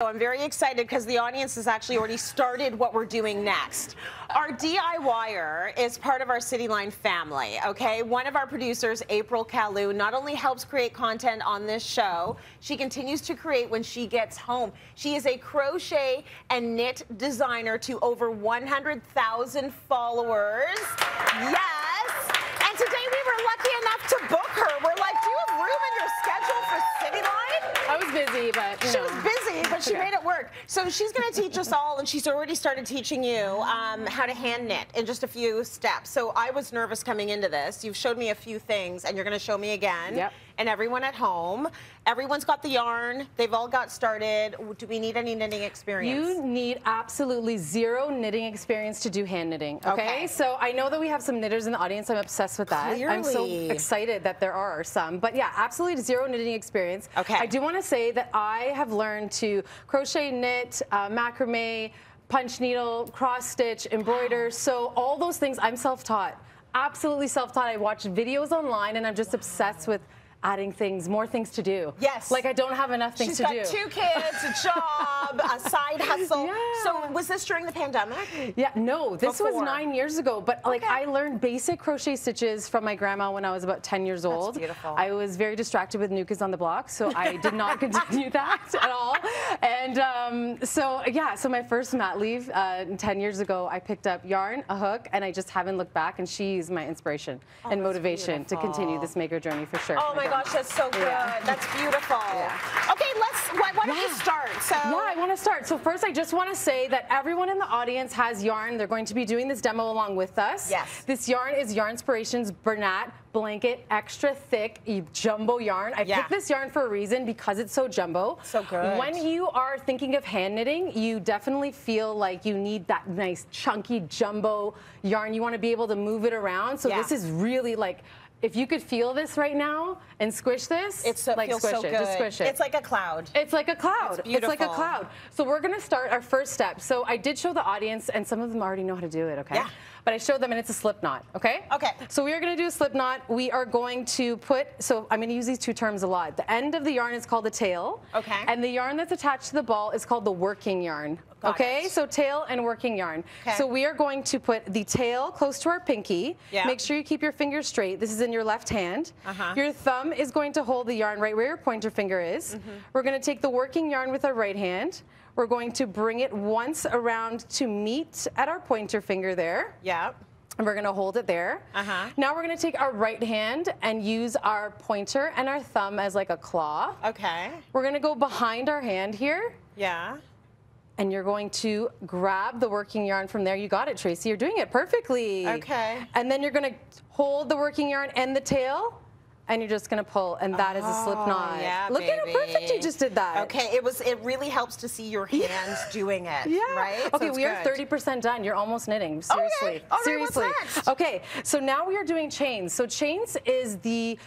So I'm very excited because the audience has actually already started what we're doing next. Our DIYer is part of our Cityline family, okay? One of our producers, April Kalloo, not only helps create content on this show, she continues to create when she gets home. She is a crochet and knit designer to over 100,000 followers. Yes! And today we were lucky enough to book her. We're like, do you have room in your schedule for Cityline? I was busy, but she was busy, but she made it work. So she's going to teach us all, and she's already started teaching you how to hand knit in just a few steps. So I was nervous coming into this. You've showed me a few things, and you're going to show me again. Yep. And everyone at home, everyone's got the yarn. They've all got started. Do we need any knitting experience? You need absolutely zero knitting experience to do hand knitting, okay? So I know that we have some knitters in the audience. I'm obsessed with that. Clearly. I'm so excited that there are some. But yeah, absolutely zero knitting experience. Okay. I do want to say that I have learned to crochet, knit, macrame, punch needle, cross stitch, embroider. So all those things, I'm self-taught. Absolutely self-taught. I watch videos online, and I'm just obsessed with adding things, more things to do. Yes. Like I don't have enough things to do. She's got 2 kids, a job, a side hustle. Yeah. So was this during the pandemic? Yeah, no, this was 9 years ago, but like Okay. I learned basic crochet stitches from my grandma when I was about 10 years old. That's beautiful. I was very distracted with Nukas on the block, so I did not continue that at all. And so yeah, so my first mat leave 10 years ago, I picked up yarn, a hook, and I just haven't looked back, and she's my inspiration and motivation to continue this maker journey for sure. Oh my gosh, that's so good. Yeah. That's beautiful. Yeah. Okay, why don't you start? So yeah, I want to start. So first, I just want to say that everyone in the audience has yarn. They're going to be doing this demo along with us. Yes. This yarn is Yarnspiration's Bernat Blanket Extra Thick Jumbo yarn. I picked this yarn for a reason because it's so jumbo. So good. When you are thinking of hand knitting, you definitely feel like you need that nice chunky jumbo yarn. You want to be able to move it around. So this is really like, if you could feel this right now and squish this, like feels squish so it, good. just squish it. It's like a cloud. It's like a cloud. It's like a cloud. So we're gonna start our first step. So I did show the audience, and some of them already know how to do it, okay? Yeah. But I showed them, and it's a slip knot, okay? Okay. So we are gonna do a slip knot. We are going to put, so I'm gonna use these 2 terms a lot. The end of the yarn is called the tail. Okay. And the yarn that's attached to the ball is called the working yarn. Got it. So tail and working yarn. Okay. So we are going to put the tail close to our pinky. Yeah. Make sure you keep your fingers straight. This is in your left hand. Your thumb is going to hold the yarn right where your pointer finger is. We're going to take the working yarn with our right hand. We're going to bring it once around to meet at our pointer finger there. Yeah. And we're going to hold it there. Now we're going to take our right hand and use our pointer and our thumb as like a claw. Okay. We're going to go behind our hand here. Yeah. And you're going to grab the working yarn from there. You got it, Tracy. You're doing it perfectly. Okay. And then you're going to hold the working yarn and the tail, and you're just going to pull, and that is a slip knot. Yeah, Look at how perfect you just did that. Okay, it really helps to see your hands doing it, right? Okay, so we are 30% done. You're almost knitting. Seriously. Okay. All right, Seriously. what's next? Okay, so now we are doing chains. So chains is the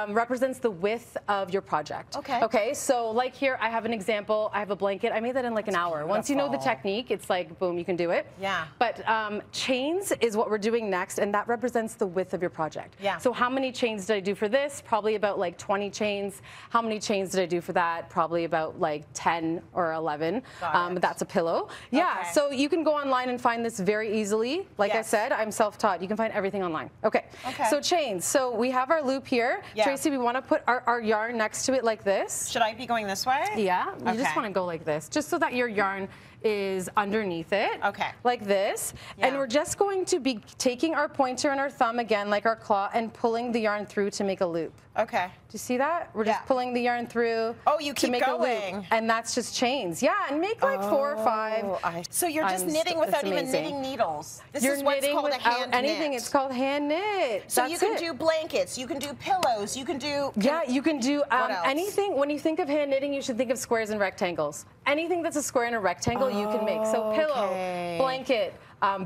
represents the width of your project. Okay. Okay, so like here, I have an example. I have a blanket. I made that in like an hour. Once you know the technique, it's like, boom, you can do it. Yeah. But chains is what we're doing next, and that represents the width of your project. Yeah. So how many chains did I do for this? Probably about like 20 chains. How many chains did I do for that? Probably about like 10 or 11. But that's a pillow. Yeah, Okay. so you can go online and find this very easily. Like I said, I'm self-taught. You can find everything online. Okay. So chains. So we have our loop here. Yeah. Tracy, we want to put our yarn next to it like this. Should I be going this way? Yeah, you just want to go like this, just so that your yarn is underneath it. Okay. Like this. Yeah. And we're just going to be taking our pointer and our thumb again, like our claw, and pulling the yarn through to make a loop. Okay. Do you see that? We're just pulling the yarn through you to keep make a going. loop. And that's just chains. Yeah, and make like 4 or 5. So you're just knitting without even knitting needles. This is what's called a hand anything. knit. It's called hand knit. So that's you can do blankets, you can do pillows, you can do... Yeah, you can do What else? anything. When you think of hand knitting, you should think of squares and rectangles. Anything that's a square and a rectangle, you can make. So pillow, blanket,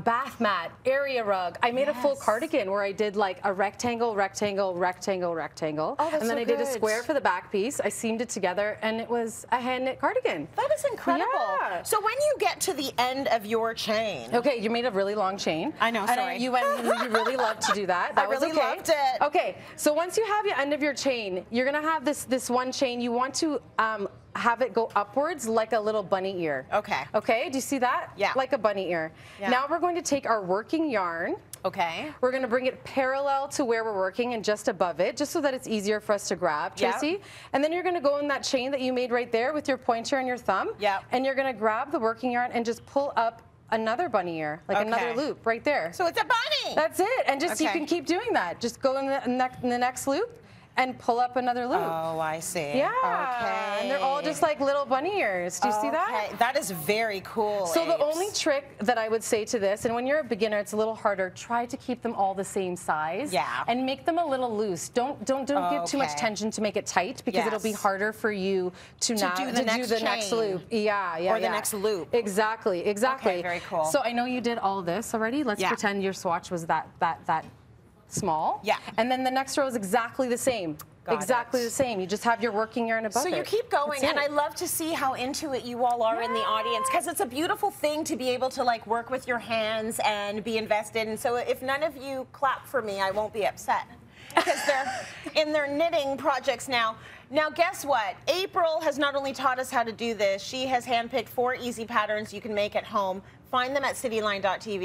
bath mat, area rug. I made a full cardigan where I did like a rectangle, rectangle, rectangle, rectangle. Oh, that's and then so I did a good. square for the back piece. I seamed it together, and it was a hand knit cardigan. That is incredible. Yeah. So when you get to the end of your chain... Okay, you made a really long chain. I know, sorry. And you really loved to do that. That I was really okay. loved it. Okay, so once you have the end of your chain, you're gonna have this one chain. You want to have it go upwards like a little bunny ear. Okay. Okay, do you see that? Yeah. Like a bunny ear. Yeah. Now we're going to take our working yarn. Okay. We're going to bring it parallel to where we're working and just above it, just so that it's easier for us to grab, Tracy. Yep. And then you're going to go in that chain that you made right there with your pointer and your thumb. Yep. And you're going to grab the working yarn and just pull up another bunny ear, like another loop right there. So it's a bunny. That's it. And just you can keep doing that. Just go in the next loop and pull up another loop. Oh, I see. Yeah. Okay. And they're all just like little bunny ears. Do you see that? That is very cool. So the only trick that I would say to this, and when you're a beginner, it's a little harder, try to keep them all the same size. Yeah. And make them a little loose. Don't give too much tension to make it tight, because it'll be harder for you to do the next loop. Yeah, yeah, or the next loop. Exactly, exactly. Okay, very cool. So I know you did all this already. Let's pretend your swatch was that small. Yeah. And then the next row is exactly the same. Exactly the same. You just have your working yarn above it. So you keep going, and I love to see how into it you all are in the audience, because it's a beautiful thing to be able to like work with your hands and be invested. And so if none of you clap for me, I won't be upset, because they're in their knitting projects now. Now, guess what? April has not only taught us how to do this, she has handpicked 4 easy patterns you can make at home. Find them at cityline.tv.